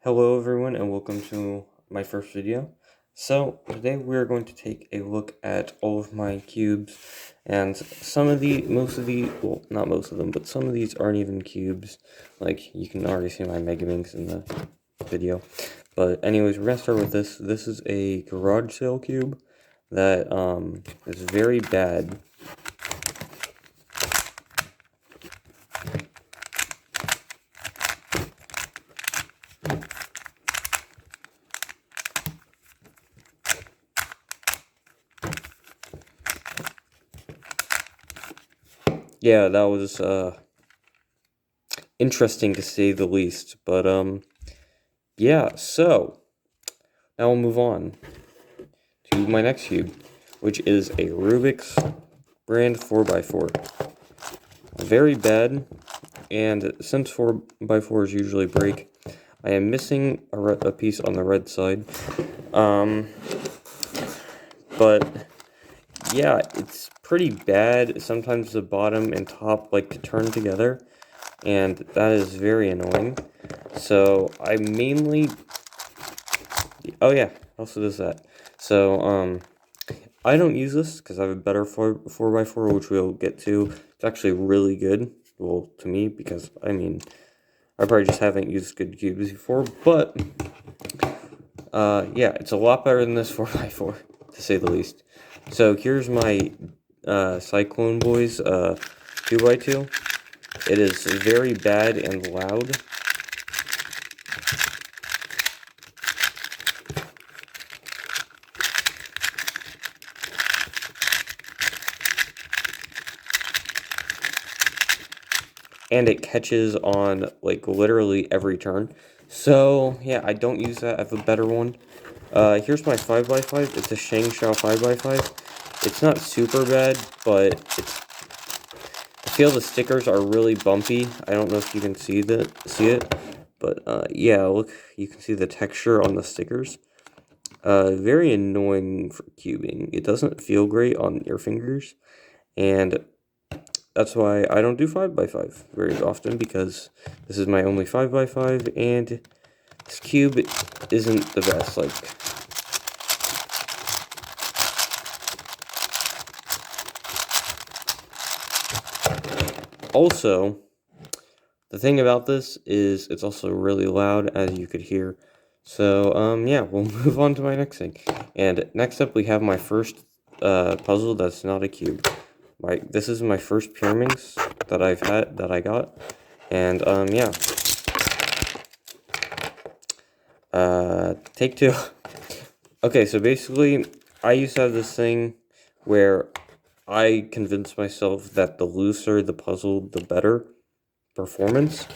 Hello everyone and welcome to my first video. So today we're going to take a look at all of my cubes, and well, not most of them, but some of these aren't even cubes. Like, you can already see my Megaminx in the video. But anyways, we're gonna start with this. This is a garage sale cube that is very bad. Yeah, that was interesting to say the least, but yeah, so now we'll move on to my next cube, which is a Rubiks brand 4x4. Very bad, and since 4x4s usually break, I am missing a piece on the red side. But yeah, it's pretty bad. Sometimes the bottom and top like to turn together, and that is very annoying. So I mainly, oh yeah, also does that. So I don't use this because I have a better 4x4, which we'll get to. It's actually really good, well, to me, because I mean, I probably just haven't used good cubes before, but yeah, it's a lot better than this 4x4, to say the least. So here's my Cyclone Boys 2x2. It is very bad and loud. And it catches on like literally every turn. So yeah, I don't use that. I have a better one. Here's my 5x5. It's a Shangshao 5x5. It's not super bad, but I feel the stickers are really bumpy. I don't know if you can see it, but yeah, look, you can see the texture on the stickers. Very annoying for cubing. It doesn't feel great on your fingers, and that's why I don't do 5x5 very often, because this is my only 5x5, and this cube isn't the best. Like, also, the thing about this is it's also really loud, as you could hear. So, yeah, we'll move on to my next thing. And next up, we have my first puzzle that's not a cube. This is my first Pyraminx that I got. And, yeah. Take two. Okay, so basically, I used to have this thing where I convinced myself that the looser the puzzle, the better performance.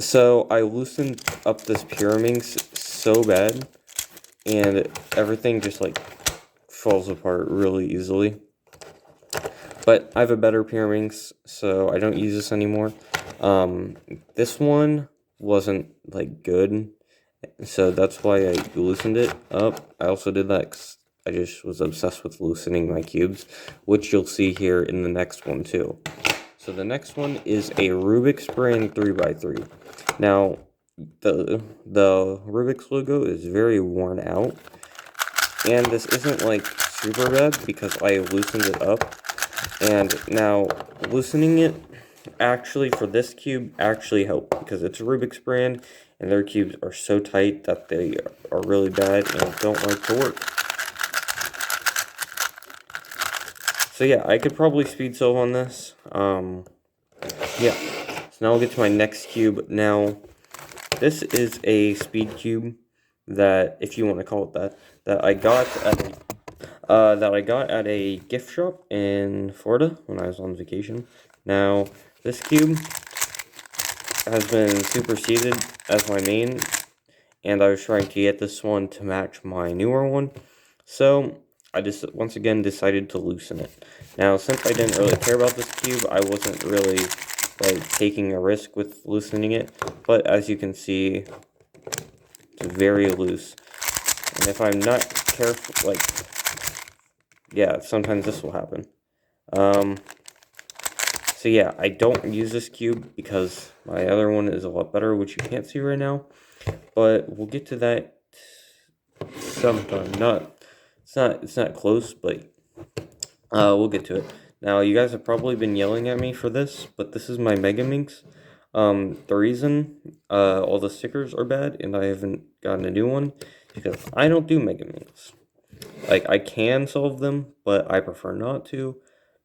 So I loosened up this Pyraminx so bad, and everything just like falls apart really easily. But I have a better Pyraminx, so I don't use this anymore. This one wasn't like good, so that's why I loosened it up. I also did that 'cause I just was obsessed with loosening my cubes, which you'll see here in the next one too. So the next one is a Rubiks brand 3x3. Now, the Rubiks logo is very worn out, and this isn't like super bad because I loosened it up. And now, loosening it, actually, for this cube, actually helped, because it's a Rubiks brand, and their cubes are so tight that they are really bad and don't like to work. So yeah, I could probably speed solve on this. Yeah, so now I'll get to my next cube. Now, this is a speed cube that, if you want to call it that, that I got at a gift shop in Florida when I was on vacation. Now, this cube has been superseded as my main, and I was trying to get this one to match my newer one, so I just once again decided to loosen it. Now, since I didn't really care about this cube, I wasn't really like taking a risk with loosening it, but as you can see, it's very loose, and if I'm not careful, like, yeah, sometimes this will happen. So yeah, I don't use this cube because my other one is a lot better, which you can't see right now. but we'll get to that sometime. It's not close, but we'll get to it. Now, you guys have probably been yelling at me for this, but this is my Megaminx. The reason all the stickers are bad and I haven't gotten a new one because I don't do Megaminx. Like, I can solve them, but I prefer not to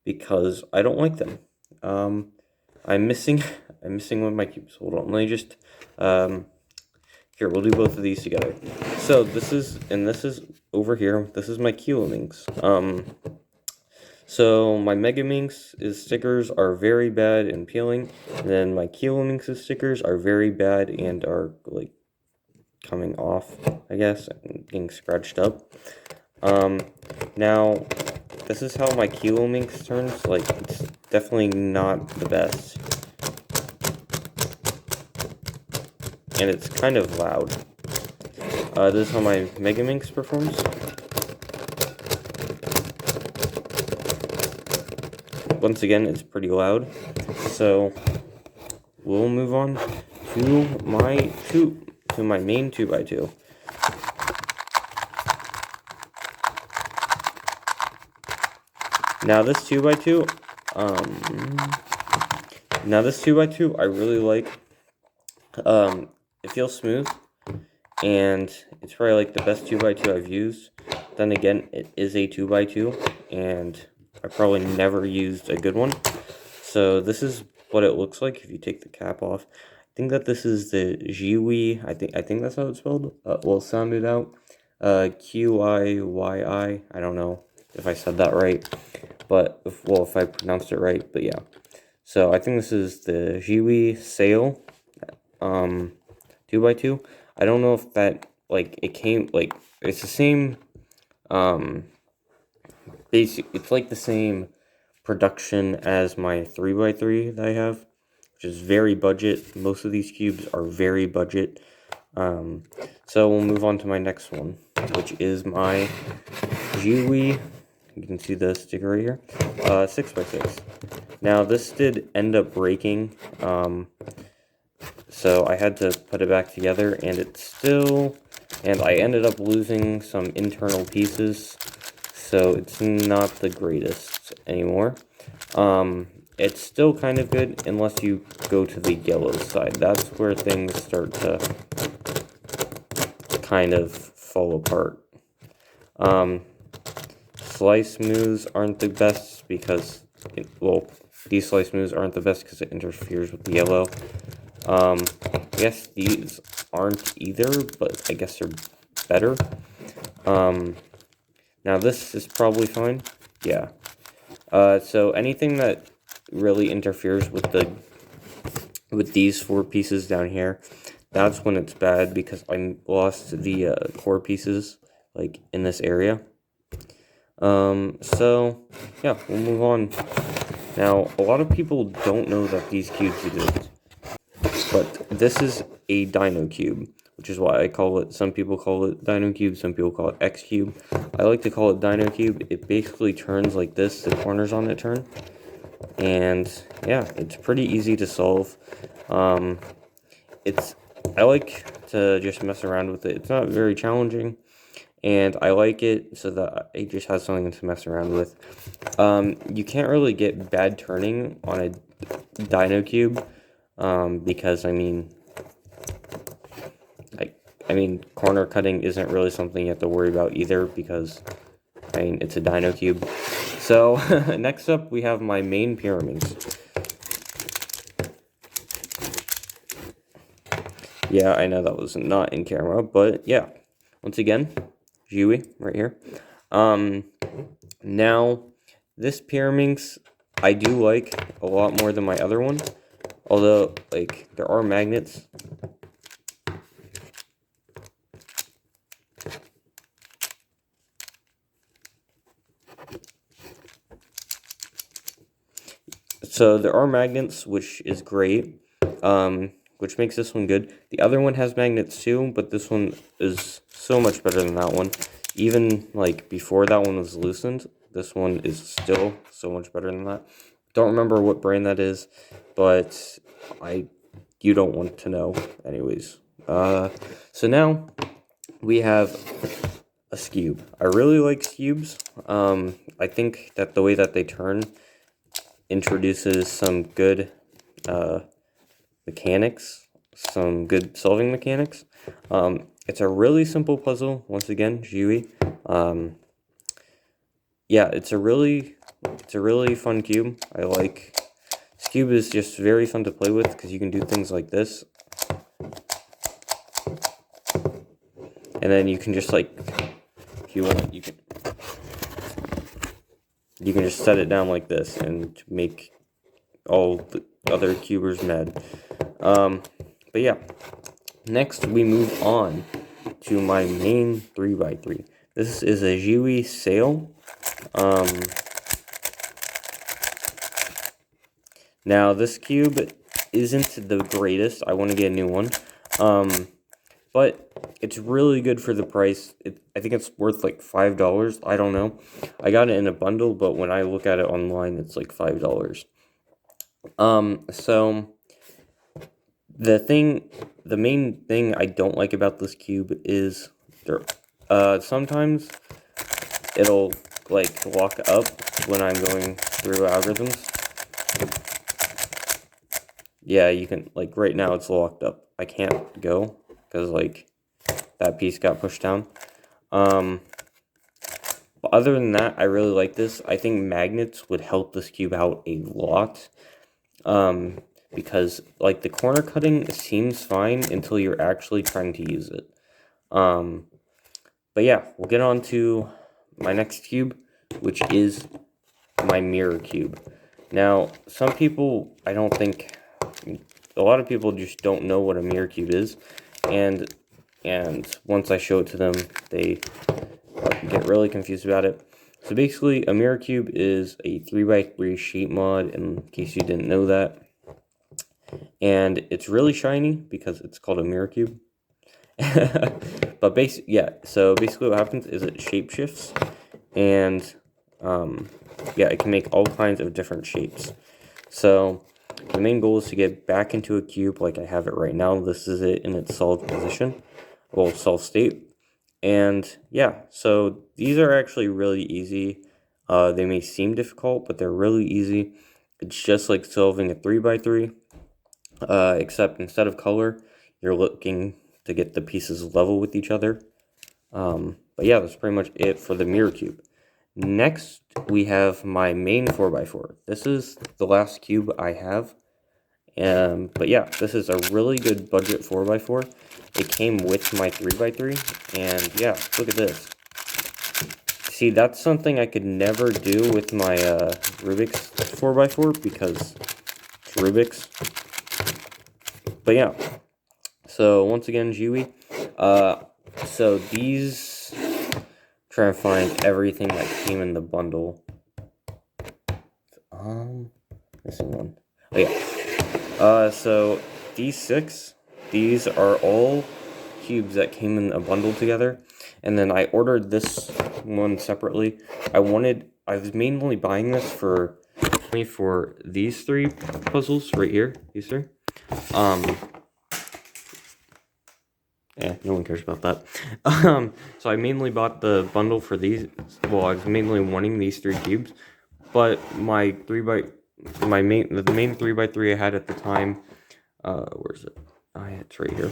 because I don't like them. I'm missing one of my cubes. Hold on, let me just here, we'll do both of these together. So this is over here. This is my Pyraminx. So my Megaminx's stickers are very bad and peeling, and then my Pyraminx's stickers are very bad and are like coming off, I guess, and getting scratched up. Now this is how my Pyraminx turns. Like, it's definitely not the best, and it's kind of loud. This is how my Megaminx performs. Once again, it's pretty loud. So we'll move on to my main 2x2. Now this 2x2, I really like. It feels smooth, and it's probably like the best 2x2 I've used. Then again, it is a 2x2, and I probably never used a good one. So this is what it looks like if you take the cap off. I think that this is the Zhiwi. I think that's how it's spelled. Well, sounded out. Qiyi. I don't know if I said that right, but if I pronounced it right. But yeah. So I think this is the Zhiwi Sail 2x2. I don't know if that, like, it came, like, it's the same, it's like the same production as my 3x3 that I have, which is very budget. Most of these cubes are very budget. So we'll move on to my next one, which is my Zhiwi. You can see the sticker right here, 6x6. Now this did end up breaking, so I had to put it back together, and I ended up losing some internal pieces, so it's not the greatest anymore. It's still kind of good unless you go to the yellow side. That's where things start to kind of fall apart. Slice smooths aren't the best because, these slice smooths aren't the best because it interferes with the yellow. I guess these aren't either, but I guess they're better. Now this is probably fine. Yeah. So anything that really interferes with these 4 pieces down here, that's when it's bad because I lost the core pieces, like, in this area. So yeah, we'll move on. Now, a lot of people don't know that these cubes exist, but this is a Dino Cube, which is why I call it, some people call it Dino Cube, some people call it X Cube. I like to call it Dino Cube. It basically turns like this, the corners on it turn, and yeah, it's pretty easy to solve. I like to just mess around with it. It's not very challenging, and I like it so that it just has something to mess around with. You can't really get bad turning on a Dino Cube, because I mean, corner cutting isn't really something you have to worry about either because, I mean, it's a Dino Cube. So, next up we have my main Pyraminx. Yeah, I know that was not in camera, but yeah. Once again, Zhiwi right here. Now, this Pyraminx I do like a lot more than my other one. Although, like, there are magnets. So there are magnets, which is great, which makes this one good. The other one has magnets too, but this one is so much better than that one. Even, like, before that one was loosened, this one is still so much better than that. Don't remember what brand that is, but you don't want to know anyways. So now we have a Cube. I really like cubes. I think that the way that they turn introduces some good mechanics, some good solving mechanics. It's a really simple puzzle. Once again, Zhiwi. Yeah, it's a really fun cube. I like this cube is just very fun to play with because you can do things like this, and then you can just like, if you want, you can just set it down like this and make all the other cubers mad. But yeah, next we move on to my main 3x3. This is a Zhiwi sail. Now this cube isn't the greatest. I want to get a new one. But it's really good for the price. I think it's worth like $5. I don't know. I got it in a bundle, but when I look at it online, it's like $5. So the main thing I don't like about this cube is sometimes it'll like lock up when I'm going through algorithms. Yeah, you can, like, right now it's locked up. I can't go because like that piece got pushed down. But other than that, I really like this. I think magnets would help this cube out a lot. Because like the corner cutting seems fine until you're actually trying to use it. But yeah, we'll get on to my next cube, which is my mirror cube. Now, some people, a lot of people just don't know what a mirror cube is, and once I show it to them, they get really confused about it. So basically, a mirror cube is a 3x3 shape mod, in case you didn't know that. And it's really shiny because it's called a mirror cube. But so basically what happens is it shapeshifts, and yeah, it can make all kinds of different shapes. So the main goal is to get back into a cube like I have it right now. This is it in its solid position, well, solid state. And yeah, so these are actually really easy. They may seem difficult, but they're really easy. It's just like solving a 3x3, except instead of color, you're looking to get the pieces level with each other. But yeah, that's pretty much it for the mirror cube. Next, we have my main 4x4. This is the last cube I have. But yeah, this is a really good budget 4x4. It came with my 3x3, and yeah, look at this. See, that's something I could never do with my Rubiks 4x4 because it's Rubiks. But yeah, so once again, Zhiwi. So these, try to find everything that came in the bundle. Missing one. Oh yeah. So these are all cubes that came in a bundle together, and then I ordered this one separately. I was mainly buying this for these three puzzles right here. These three. Yeah, no one cares about that. So I mainly bought the bundle for these. Well, I was mainly wanting these three cubes, but the main 3x3 I had at the time. Where is it? It's right here.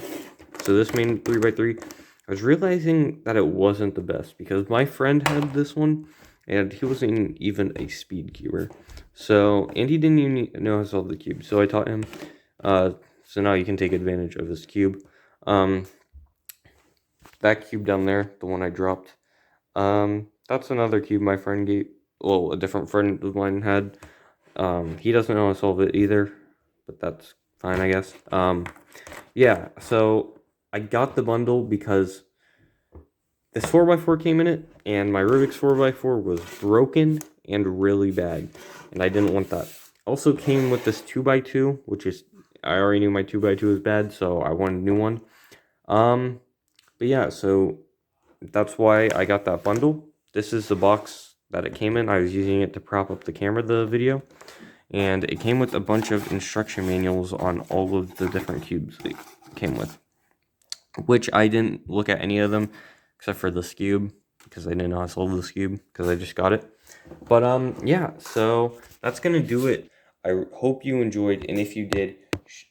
So this main 3x3, I was realizing that it wasn't the best because my friend had this one, and he wasn't even a speed cuber. And he didn't even know how to solve the cube. So I taught him. So now you can take advantage of this cube. That cube down there, the one I dropped, that's another cube my friend gave, well, a different friend of mine had. He doesn't know how to solve it either, but that's fine, I guess. Yeah, so I got the bundle because this 4x4 came in it, and my Rubiks 4x4 was broken and really bad, and I didn't want that. Also came with this 2x2, which is, I already knew my 2x2 was bad, so I wanted a new one. But yeah, so that's why I got that bundle. This is the box that it came in. I was using it to prop up the camera the video. And it came with a bunch of instruction manuals on all of the different cubes it came with. which I didn't look at any of them except for this cube, because I didn't know I sold this cube because I just got it. But yeah, so that's gonna do it. I hope you enjoyed, and if you did,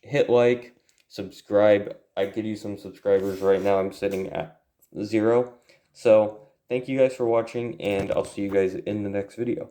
hit like, subscribe. I could use some subscribers right now. I'm sitting at 0. So thank you guys for watching, and I'll see you guys in the next video.